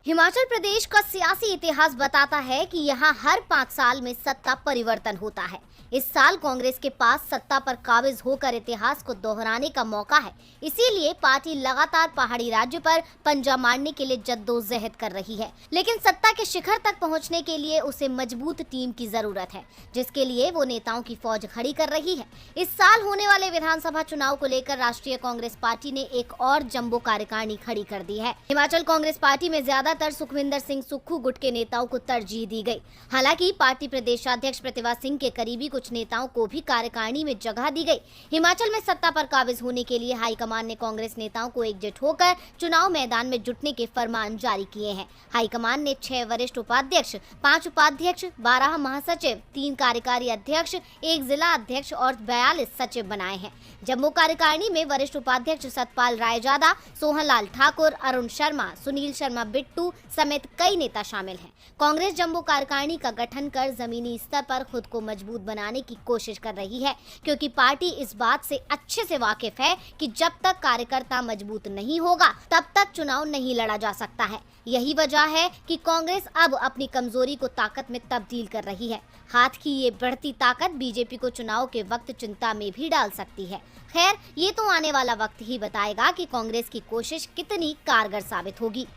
हिमाचल प्रदेश का सियासी इतिहास बताता है कि यहाँ हर 5 साल में सत्ता परिवर्तन होता है। इस साल कांग्रेस के पास सत्ता पर काबिज होकर इतिहास को दोहराने का मौका है। इसीलिए पार्टी लगातार पहाड़ी राज्य पर पंजा मारने के लिए जद्दोजहद कर रही है, लेकिन सत्ता के शिखर तक पहुंचने के लिए उसे मजबूत टीम की जरूरत है, जिसके लिए वो नेताओं की फौज खड़ी कर रही है। इस साल होने वाले विधानसभा चुनाव को लेकर राष्ट्रीय कांग्रेस पार्टी ने एक और जंबो कार्यकारिणी खड़ी कर दी है। हिमाचल कांग्रेस पार्टी में ज्यादातर सुखविंदर सिंह सुक्खू गुट के नेताओं को तरजीह दी गई। हालांकि पार्टी प्रदेशाध्यक्ष प्रतिभा सिंह के करीबी कुछ नेताओं को भी कार्यकारिणी में जगह दी गई। हिमाचल में सत्ता पर काबिज होने के लिए हाईकमान ने कांग्रेस नेताओं को एकजुट होकर चुनाव मैदान में जुटने के फरमान जारी किए हैं। हाईकमान ने 6 वरिष्ठ उपाध्यक्ष, 5 उपाध्यक्ष, 12 महासचिव, 3 कार्यकारी अध्यक्ष, 1 जिला अध्यक्ष और 42 सचिव बनाए हैं। जम्मू कार्यकारिणी में वरिष्ठ उपाध्यक्ष सतपाल रायजादा, सोहनलाल ठाकुर, अरुण शर्मा, सुनील शर्मा बिट्टू समेत कई नेता शामिल हैं। कांग्रेस जम्मू कार्यकारिणी का गठन कर जमीनी स्तर पर खुद को मजबूत बनाने की कोशिश कर रही है, क्योंकि पार्टी इस बात से अच्छे से वाकिफ है कि जब तक कार्यकर्ता मजबूत नहीं होगा तब तक चुनाव नहीं लड़ा जा सकता है। यही वजह है कि कांग्रेस अब अपनी कमजोरी को ताकत में तब्दील कर रही है। हाथ की ये बढ़ती ताकत बीजेपी को चुनाव के वक्त चिंता में भी डाल सकती है। खैर, ये तो आने वाला वक्त ही बताएगा कि कांग्रेस की कोशिश कितनी कारगर साबित होगी।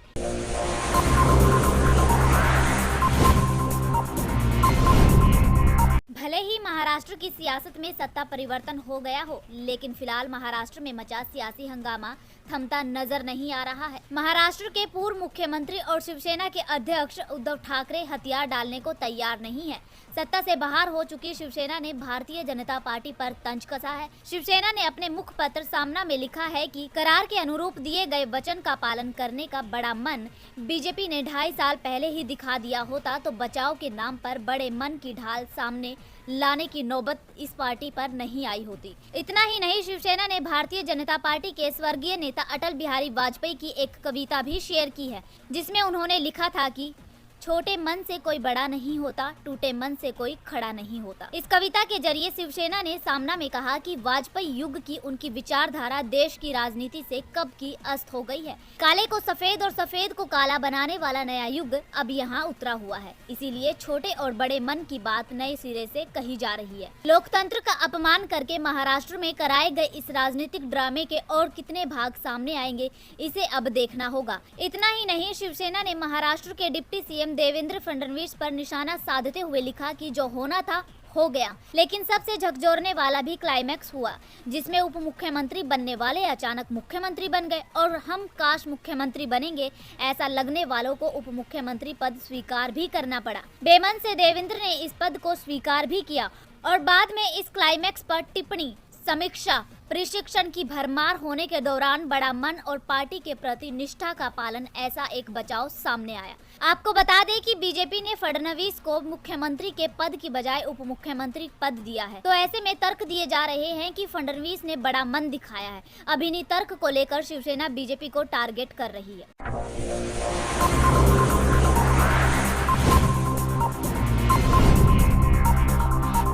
भले ही महाराष्ट्र की सियासत में सत्ता परिवर्तन हो गया हो, लेकिन फिलहाल महाराष्ट्र में मचा सियासी हंगामा थमता नजर नहीं आ रहा है। महाराष्ट्र के पूर्व मुख्यमंत्री और शिवसेना के अध्यक्ष उद्धव ठाकरे हथियार डालने को तैयार नहीं है। सत्ता से बाहर हो चुकी शिवसेना ने भारतीय जनता पार्टी पर तंज कसा है। शिवसेना ने अपने मुखपत्र सामना में लिखा है कि करार के अनुरूप दिए गए वचन का पालन करने का बड़ा मन बीजेपी ने 2.5 साल पहले ही दिखा दिया होता तो बचाव के नाम पर बड़े मन की ढाल सामने लाने की नौबत इस पार्टी पर नहीं आई होती। इतना ही नहीं, शिवसेना ने भारतीय जनता पार्टी के स्वर्गीय नेता अटल बिहारी वाजपेयी की एक कविता भी शेयर की है, जिसमें उन्होंने लिखा था कि छोटे मन से कोई बड़ा नहीं होता, टूटे मन से कोई खड़ा नहीं होता। इस कविता के जरिए शिवसेना ने सामना में कहा कि वाजपेयी युग की उनकी विचारधारा देश की राजनीति से कब की अस्त हो गई है। काले को सफेद और सफेद को काला बनाने वाला नया युग अब यहाँ उतरा हुआ है। इसीलिए छोटे और बड़े मन की बात नए सिरे से कही जा रही है। लोकतंत्र का अपमान करके महाराष्ट्र में कराए गए इस राजनीतिक ड्रामे के और कितने भाग सामने आएंगे, इसे अब देखना होगा। इतना ही नहीं, शिवसेना ने महाराष्ट्र के डिप्टी सीएम देवेंद्र फडणवीस पर निशाना साधते हुए लिखा कि जो होना था हो गया। लेकिन सबसे झकझोरने वाला भी क्लाइमैक्स हुआ, जिसमें उप मुख्यमंत्री बनने वाले अचानक मुख्यमंत्री बन गए और हम काश मुख्यमंत्री बनेंगे ऐसा लगने वालों को उप मुख्यमंत्री पद स्वीकार भी करना पड़ा। बेमन से देवेंद्र ने इस पद को स्वीकार भी किया और बाद में इस क्लाइमैक्स पर टिप्पणी, समीक्षा, प्रशिक्षण की भरमार होने के दौरान बड़ा मन और पार्टी के प्रति निष्ठा का पालन, ऐसा एक बचाव सामने आया। आपको बता दें कि बीजेपी ने फडणवीस को मुख्यमंत्री के पद की बजाय उप मुख्यमंत्री पद दिया है। तो ऐसे में तर्क दिए जा रहे हैं कि फडणवीस ने बड़ा मन दिखाया है। अब इन्हीं तर्क को लेकर शिवसेना बीजेपी को टारगेट कर रही है।